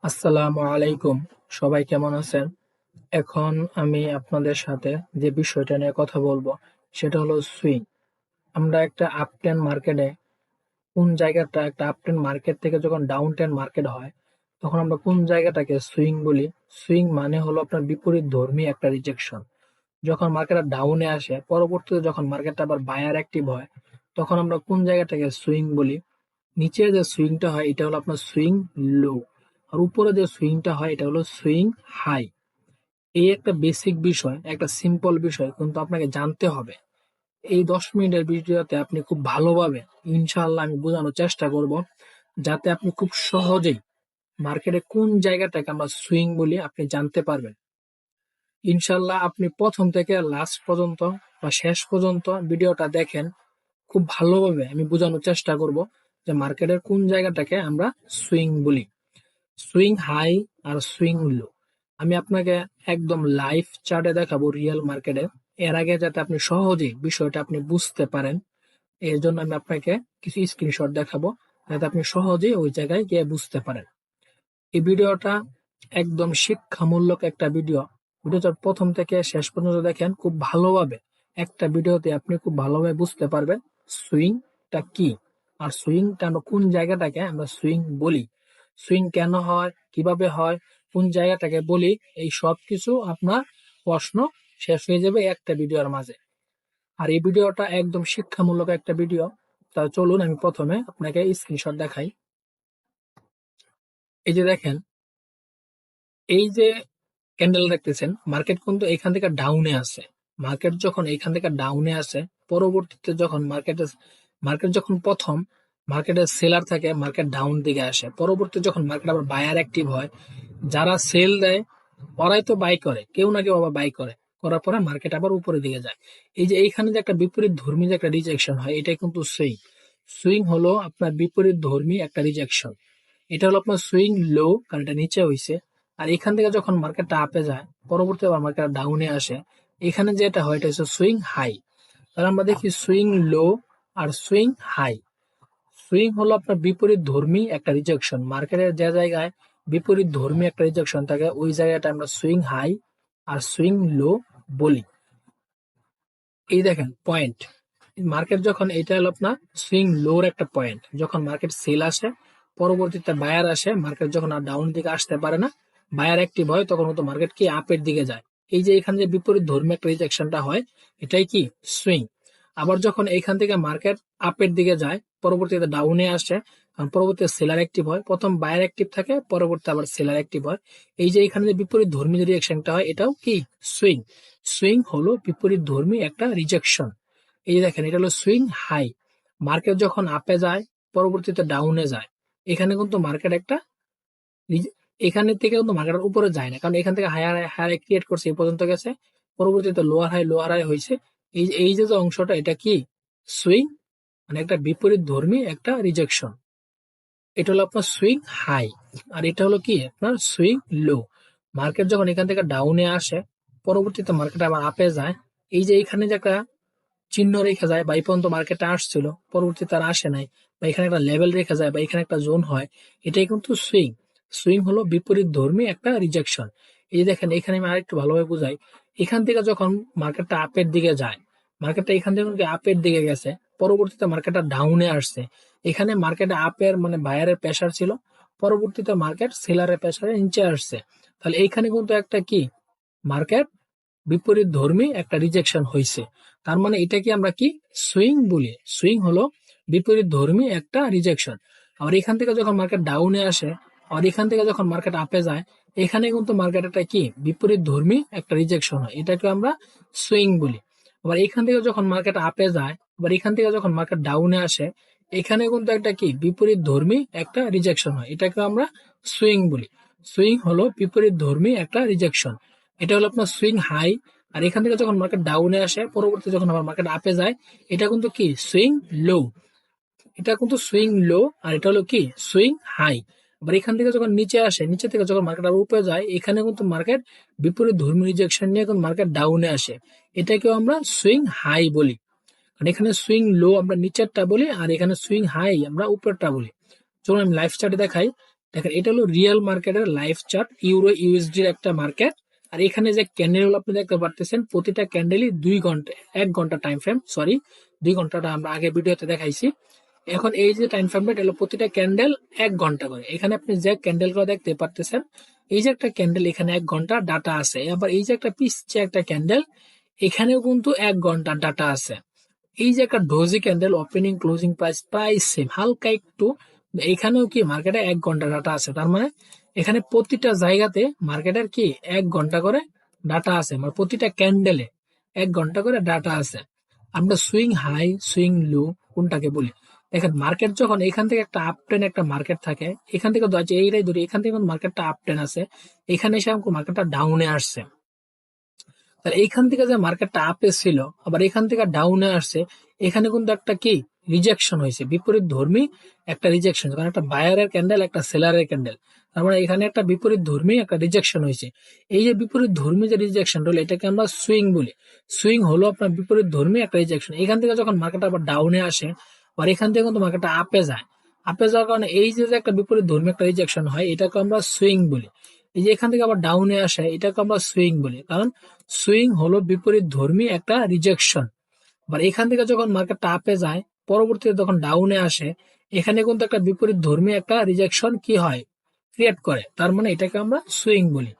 আসসালামু আলাইকুম। সবাই কেমন আছেন? এখন আমি আপনাদের সাথে যে বিষয়টা নিয়ে কথা বলবো সেটা হলো সুইং। আমরা একটা আপট্রেন্ড মার্কেটে কোন জায়গাটা একটা আপট্রেন্ড মার্কেট থেকে যখন ডাউন ট্রেন্ড মার্কেট হয় তখন আমরা কোন জায়গাটাকে সুইং বলি। সুইং মানে হলো আপনার বিপরীত ধর্মী একটা রিজেকশন। যখন মার্কেটটা ডাউনে আসে পরবর্তীতে যখন মার্কেটটা আবার বায়ার অ্যাক্টিভ হয় তখন আমরা কোন জায়গাটাকে সুইং বলি। নিচে যে সুইংটা হয় এটা হলো আপনার সুইং লো, আর উপরে যে সুইংটা হয় এটা হলো সুইং হাই। এই একটা বেসিক বিষয়, একটা সিম্পল বিষয় কিন্তু আপনাকে জানতে হবে। এই 10 মিনিটের ভিডিওতে আপনি খুব ভালোভাবে ইনশাআল্লাহ আমি বোঝানোর চেষ্টা করব, যাতে আপনি খুব সহজেই মার্কেটে কোন জায়গাটাকে আমরা সুইং বলি আপনি জানতে পারবেন। ইনশাআল্লাহ আপনি প্রথম থেকে লাস্ট পর্যন্ত বা শেষ পর্যন্ত ভিডিওটা দেখেন, খুব ভালোভাবে আমি বোঝানোর চেষ্টা করব যে মার্কেটের কোন জায়গাটাকে আমরা সুইং বলি। সুইং হাই আর সুইং লো আমি আপনাকে একদম লাইভ চার্টে দেখাবো রিয়েল মার্কেটে। এর আগে যাতে আপনি সহজেই বিষয়টা আপনি বুঝতে পারেন, এর জন্য আমি আপনাকে কিছু স্ক্রিনশট দেখাবো যাতে আপনি সহজেই ওই জায়গায় গিয়ে বুঝতে পারেন। এই ভিডিওটা একদম শিক্ষামূলক একটা ভিডিও। ভিডিওটা প্রথম থেকে শেষ পর্যন্ত দেখেন, খুব ভালোভাবে একটা ভিডিওতে আপনি খুব ভালোভাবে বুঝতে পারবেন সুইংটা কি, আর সুইংটা কোন জায়গাটাকে আমরা সুইং বলি, সুইং কেন হয়, কিভাবে হয়, কোন জায়গাটাকে বলি। এই সব কিছু আপনার প্রশ্ন শেষ হয়ে যাবে এই একটা ভিডিওর মাঝে। আর এই ভিডিওটা একদম শিক্ষামূলক একটা ভিডিও। তা চলুন আমি প্রথমে আপনাকে স্ক্রিনশট দেখাই। এই যে দেখেন, এই যে ক্যান্ডেল দেখতেছেন, মার্কেট কিন্তু এখান থেকে ডাউনে আছে। মার্কেট যখন এখান থেকে ডাউনে আসে, পরবর্তীতে যখন মার্কেট যখন প্রথম মার্কেটের সেলার থাকে, মার্কেট ডাউন দিকে আসে। পরবর্তীতে যখন মার্কেট আবার বায়ার অ্যাক্টিভ হয়, যারা সেল দেয় ওরাই তো বাই করে, কেউ না কেউ আবার বাই করে, করার পরে মার্কেট আবার উপরের দিকে যায়। এই যে এইখানে যে একটা বিপরীত ধর্মী যে একটা রিজেকশন হয়, এটাই কিন্তু সুইং। সুইং হলো আপনার বিপরীত ধর্মী একটা রিজেকশন। এটা হলো আপনার সুইং লো, কারণ এটা নিচে হইছে। আর এখান থেকে যখন মার্কেটটা আপে যায়, পরবর্তী আবার মার্কেট ডাউনে আসে, এখানে যেটা হয় এটা হচ্ছে সুইং হাই। তাহলে আমরা দেখি সুইং লো আর সুইং হাই। সুইং হলো আপনার বিপরীত ধর্মী একটা রিজেকশন। মার্কেটের যে জায়গায় বিপরীত ধর্মী একটা রিজেকশন থাকে ওই জায়গাটা আমরা সুইং হাই আর সুইং লো বলি। এই দেখেন পয়েন্ট, মার্কেট যখন এটা হলো আপনার সুইং লোর একটা পয়েন্ট, যখন মার্কেট সেল আসে পরবর্তীতে বায়ার আসে, মার্কেট যখন আর ডাউন দিকে আসতে পারে না, বায়ার অ্যাক্টিভ হয়, তখন কিন্তু মার্কেট কি আপের দিকে যায়। এই যে এখানে যে বিপরীত ধর্মী একটা রিজেকশনটা হয় এটাই কি সুইং। আবার যখন এইখান থেকে মার্কেট আপের দিকে যায় পরবর্তীতে ডাউনে আসে, কারণ পরবর্তীতে সেলার অ্যাক্টিভ হয়, প্রথম বায়ার অ্যাক্টিভ থাকে পরবর্তী আবার সেলার অ্যাক্টিভ হয়। এই যে এখানে যে বিপরীত ধর্মী যে রিয়েকশনটা হয় এটাও কি সুইং। সুইং হলো বিপরীত ধর্মী একটা রিজেকশন। এই যে দেখেন, এটা হলো সুইং হাই। মার্কেট যখন আপে যায় পরবর্তীতে ডাউনে যায়, এখানে কিন্তু মার্কেট একটা এখানে থেকে কিন্তু মার্কেটের উপরে যায় না, কারণ এখান থেকে হায়ার হায়ার ক্রিয়েট করছে এই পর্যন্ত গেছে, পরবর্তীতে লোয়ার হাই হয়েছে। এই যে যে অংশটা এটা কি সুইং, মানে একটা বিপরীত ধর্মী একটা রিজেকশন। এটা হলো আপনার সুইং হাই, আর এটা হলো কি আপনার সুইং লো। মার্কেট যখন এখান থেকে ডাউনে আসে পরবর্তীতে মার্কেট আবার আপে যায়, এই যে এখানে যে একটা চিহ্ন রেখে যায় বা এই পর্যন্ত মার্কেটে আসছিল পরবর্তীতে আর আসে নাই, বা এখানে একটা লেভেল রেখে যায় বা এখানে একটা জোন হয়, এটাই কিন্তু সুইং। সুইং হলো বিপরীত ধর্মী একটা রিজেকশন। এই যে দেখেন, এখানে আমি আরেকটু ভালোভাবে বুঝাই। এখান থেকে যখন মার্কেটটা আপের দিকে যায়, মার্কেটটা এখান থেকে আপের দিকে গেছে, পরবর্তীতে মার্কেটটা ডাউনে আসছে, এখানে মার্কেটে আপের মানে বায়ারের প্রেসার ছিল, পরবর্তীতে মার্কেট সেলারের প্রেসারে নিচে আসছে। তাহলে এইখানে কিন্তু একটা কি মার্কেট বিপরীত ধর্মী একটা রিজেকশন হয়েছে। তার মানে এটাকে আমরা কি সুইং বলি। সুইং হলো বিপরীত ধর্মী একটা রিজেকশন। আর এখান থেকে যখন মার্কেট ডাউনে আসে আর এখান থেকে যখন মার্কেট আপে যায়, এখানে কিন্তু মার্কেট একটা কি বিপরীত ধর্মী একটা রিজেকশন হয়, এটাকে আমরা সুইং বলি। আবার এখান থেকে যখন মার্কেট আপে যায়, আবার এখান থেকে যখন মার্কেট ডাউনে আসে, এখানে কিন্তু একটা কি বিপরীত ধর্মী একটা রিজেকশন হয়, এটাকে আমরা সুইং বলি। সুইং হলো বিপরীত ধর্মী একটা রিজেকশন। এটা হলো আপনার সুইং হাই। আর এখান থেকে যখন মার্কেট ডাউনে আসে পরবর্তী যখন আবার মার্কেট আপে যায়, এটা কিন্তু কি সুইং লো। এটা কিন্তু সুইং লো, আর এটা হলো কি সুইং হাই। আবার এখান থেকে যখন নিচে আসে, নিচে থেকে যখন মার্কেট আবার উপরে যায়, এখানে কিন্তু মার্কেট বিপরীত ধর্মী রিজেকশন নিয়ে কিন্তু মার্কেট ডাউনে আসে, এটাকেও আমরা সুইং হাই বলি। কারণ এখানে সুইং লো আমরা নিচেরটা বলি আর এখানে সুইং হাই আমরা উপরেরটা বলি। চলুন আমি লাইভ চার্টে দেখাই। দেখেন এটা হলো রিয়েল মার্কেটের লাইভ চার্ট, ইউরো ইউএসডির একটা মার্কেট। আর এখানে যে ক্যান্ডেল আপনি দেখতে পারতেছেন, প্রতিটা ক্যান্ডেলই 2 ঘন্টা, 1 ঘন্টা টাইম ফ্রেম, সরি 2 ঘন্টাটা আমরা আগে ভিডিওতে দেখাইছি। এখন এই যে টাইম ফ্রেমটা, এটা হলো প্রতিটা ক্যান্ডেল 1 ঘন্টা করে। এখানে আপনি যে ক্যান্ডেল গুলো দেখতে পারতেছেন, এই যে একটা ক্যান্ডেল এখানে 1 ঘন্টা ডাটা আছে, আবার এই যে একটা পিস যে একটা ক্যান্ডেল এখানেও কিন্তু 1 ঘন্টা ডাটা আছে। এই যে একটা doji candle opening closing price প্রায় সেম, হালকা একটু, এখানেও কি মার্কেটে 1 ঘন্টা ডাটা আছে। তার মানে এখানে প্রতিটা জায়গাতে মার্কেটের কি 1 ঘন্টা করে ডাটা আছে, মানে প্রতিটা ক্যান্ডেলে 1 ঘন্টা করে ডাটা আছে। আমরা সুইং হাই সুইং লো কোনটাকে বলি? দেখেন মার্কেট যখন এখান থেকে একটা আপ ট্রেন একটা মার্কেট থাকে, এখান থেকে এইটাই ধরি, এখান থেকে মার্কেটটা আপ ট্রেন আছে, এখানে এসে মার্কেটটা ডাউনে আসছে। তাহলে এইখান থেকে যে মার্কেটটা আপে ছিল আবার এখান থেকে ডাউনে আসছে, এখানে কিন্তু একটা কি রিজেকশন হয়েছে, বিপরীত ধর্মী একটা রিজেকশন, কারণ একটা বায়ারের ক্যান্ডেল একটা সেলারের ক্যান্ডেল, তার মানে এখানে একটা বিপরীত ধর্মী একটা রিজেকশন হয়েছে। এই যে বিপরীত ধর্মী যে রিজেকশন হলো, এটাকে আমরা সুইং বলি। সুইং হলো আপনার বিপরীত ধর্মী একটা রিজেকশন। এখান থেকে যখন মার্কেট আবার ডাউনে আসে, আর এখান থেকে কিন্তু মার্কেটটা আপে যায়, আপে যাওয়ার কারণে এই যে একটা বিপরীত ধর্মী একটা রিজেকশন হয়, এটাকে আমরা সুইং বলি। এই যে এখান থেকে আবার ডাউনে আসে, এটাকে আমরা সুইং বলি, কারণ সুইং হলো বিপরীত ধর্মী একটা রিজেকশন। আবার এখান থেকে যখন মার্কেটটা আপে যায়, পরবর্তীতে যখন ডাউনে আসে, এখানে কিন্তু একটা বিপরীত ধর্মী একটা রিজেকশন কি হয়, ক্রিয়েট করে। তার মানে এটাকে আমরা সুইং বলি।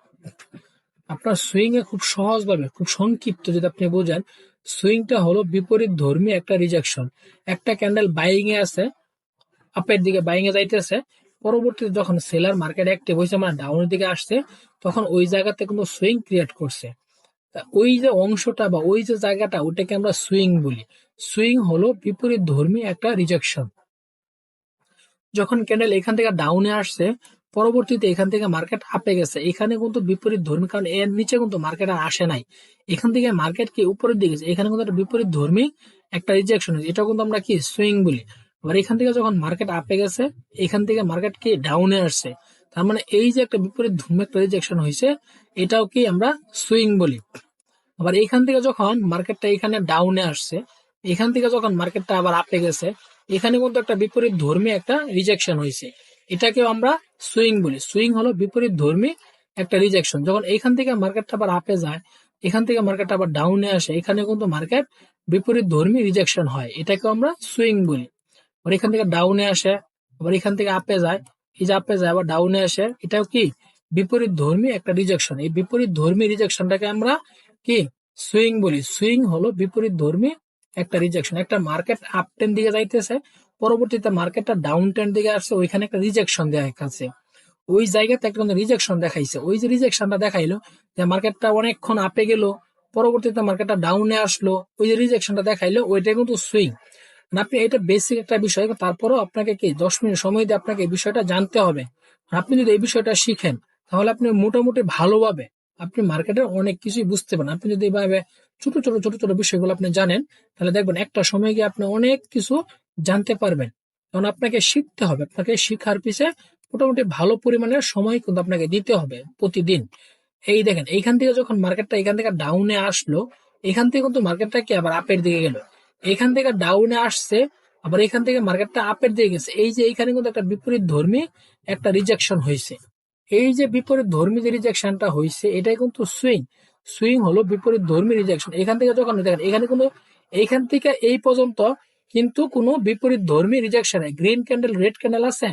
আপনার সুইং এ খুব সহজভাবে, খুব সংক্ষিপ্ত যদি আপনি বোঝেন, সুইংটা হলো বিপরীত ধর্মী একটা রিজেকশন। একটা ক্যান্ডেল বাইং এ আছে, আপের দিকে বাইং এ যাইতেছে, পরবর্তীতে যখন সেলার মার্কেট অ্যাক্টিভ হয়েছে, মানে ডাউনের দিকে আসছে, তখন ওই জায়গাতে কিন্তু সুইং ক্রিয়েট করছে। তা ওই যে অংশটা বা ওই যে জায়গাটা, ওটাকে আমরা সুইং বলি। সুইং হলো বিপরীত ধর্মী একটা রিজেকশন। যখন ক্যান্ডেল এখান থেকে ডাউনে আসছে, পরবর্তীতে এখান থেকে মার্কেট আপে গেছে, এখানে কিন্তু বিপরীত ধর্মী, কারণ এর নিচে কিন্তু মার্কেট আর আসে নাই, এখান থেকে মার্কেট কি উপরের দিকে গেছে, এখানে কিন্তু একটা বিপরীত ধর্মী একটা রিজেকশন হয়েছে, এটা কিন্তু আমরা কি সুইং বলি। আবার এখান থেকে যখন মার্কেট আপে গেছে, এখান থেকে মার্কেট কি ডাউনে আসছে, তার মানে এই যে একটা বিপরীত ধর্মী একটা রিজেকশন হয়েছে, এটাও কি আমরা সুইং বলি। আবার এখান থেকে যখন মার্কেটটা এখানে ডাউনে আসছে, এখান থেকে যখন মার্কেটটা আবার আপে গেছে, এখানে কিন্তু একটা বিপরীত ধর্মী একটা রিজেকশন হয়েছে, এটাকেও আমরা সুইং বলি। সুইং হলো বিপরীত ধর্মী একটা রিজেকশন। যখন এখান থেকে মার্কেটটা আবার আপে যায়, এখান থেকে মার্কেটটা আবার ডাউনে আসে, এখানে কিন্তু মার্কেট বিপরীত ধর্মী রিজেকশন হয়, এটাকেও আমরা সুইং বলি। আবার এখান থেকে ডাউনে আসে, আবার এখান থেকে আপে যায়, এই যে আপে যায় আবার ডাউনে আসে, এটাও কি বিপরীত ধর্মী একটা রিজেকশন। এই বিপরীত ধর্মী রিজেকশনটাকে আমরা কি সুইং বলি। সুইং হলো বিপরীত ধর্মী একটা রিজেকশন। একটা মার্কেট আপ টেন দিকে যাইতেছে, পরবর্তীতে মার্কেটটা ডাউন টেন দিকে আসছে, ওইখানে একটা রিজেকশন দেখাচ্ছে, ওই জায়গাতে একটা রিজেকশন দেখাইছে। ওই যে রিজেকশনটা দেখাইলো যে মার্কেটটা অনেকক্ষণ আপে গেল, পরবর্তীতে মার্কেটটা ডাউনে আসলো, ওই যে রিজেকশনটা দেখাইলো, ওইটা কিন্তু সুইং। আপনি এটা বেসিক একটা বিষয়, তারপরেও আপনাকে কি 10 মিনিট সময় দিয়ে আপনাকে এই বিষয়টা জানতে হবে। আপনি যদি এই বিষয়টা শিখেন, তাহলে আপনি মোটামুটি ভালোভাবে আপনি মার্কেটের অনেক কিছুই বুঝতে পারেন। আপনি যদি এভাবে ছোট ছোট ছোট ছোট বিষয়গুলো আপনি জানেন, তাহলে দেখবেন একটা সময় গিয়ে আপনি অনেক কিছু জানতে পারবেন। কারণ আপনাকে শিখতে হবে, আপনাকে শিখার পিছে মোটামুটি ভালো পরিমাণের সময় কিন্তু আপনাকে দিতে হবে প্রতিদিন। এই দেখেন এইখান থেকে যখন মার্কেটটা এখান থেকে ডাউনে আসলো, এখান থেকে কিন্তু মার্কেটটা কি আবার আপের দিকে গেল, এখান থেকে ডাউনে আসছে, আবার এখান থেকে মার্কেটটা আপের দিকে গেছে। এই যে এইখানে কিন্তু একটা বিপরীত ধর্মী একটা রিজেকশন হয়েছে। এই যে বিপরীত ধর্মী যে রিজেকশনটা হয়েছে, এটাই কিন্তু সুইং। সুইং হলো বিপরীত ধর্মী রিজেকশন। এখান থেকে যখন দেখেন এখানে কোনো, এইখান থেকে এই পর্যন্ত কিন্তু কোনো বিপরীত ধর্মী রিজেকশন নেই, গ্রিন ক্যান্ডেল রেড ক্যান্ডেল আছে,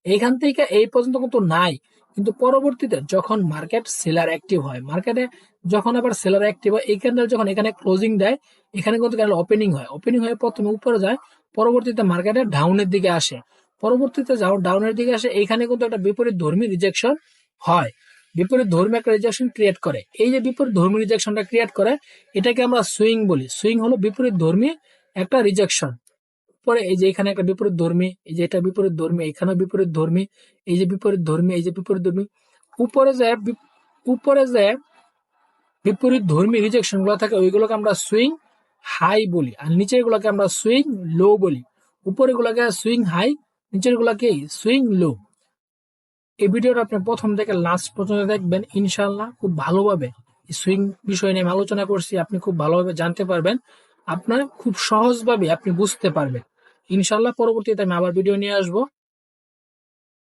এখান থেকে এই পর্যন্ত কিন্তু নাই। কিন্তু পরবর্তীতে যখন মার্কেট সেলার অ্যাক্টিভ হয়, মার্কেটে যখন আবার সেলার অ্যাক্টিভ হয়, এই ক্যান্ডেল যখন এখানে ক্লোজিং দেয়, এখানে কিন্তু ক্যান্ডেল ওপেনিং হয়, ওপেনিং হয়ে প্রথমে উপরে যায়, পরবর্তীতে মার্কেটে ডাউনের দিকে আসে, পরবর্তীতে যাও ডাউনের দিকে আসে, এইখানে কিন্তু একটা বিপরীত ধর্মী রিজেকশন হয়, বিপরীত ধর্মী একটা রিজেকশন ক্রিয়েট করে। এই যে বিপরীত ধর্মী রিজেকশনটা ক্রিয়েট করে, এটাকে আমরা সুইং বলি। সুইং হলো বিপরীত ধর্মী একটা রিজেকশন। পরে এই যে এখানে একটা বিপরীত ধর্মী, এই যে এটা বিপরীত ধর্মী, এখানেও বিপরীত ধর্মী, এই যে বিপরীত ধর্মী, এই যে বিপরীত ধর্মী, উপরে যে উপরে যে বিপরীত ধর্মী রিজেকশন গুলো থাকে, ওইগুলোকে আমরা সুইং হাই বলি, আর নিচের গুলোকে আমরা সুইং লো বলি। উপরের গুলাকে সুইং হাই, নিচের গুলাকে সুইং লো। এই ভিডিওটা আপনি প্রথম থেকে লাস্ট পর্যন্ত দেখবেন, ইনশাল্লাহ খুব ভালোভাবে সুইং বিষয় নিয়ে আমি আলোচনা করছি, আপনি খুব ভালোভাবে জানতে পারবেন, আপনার খুব সহজভাবে আপনি বুঝতে পারবেন। ইনশাল্লাহ পরবর্তীতে আমি আবার ভিডিও নিয়ে আসবো।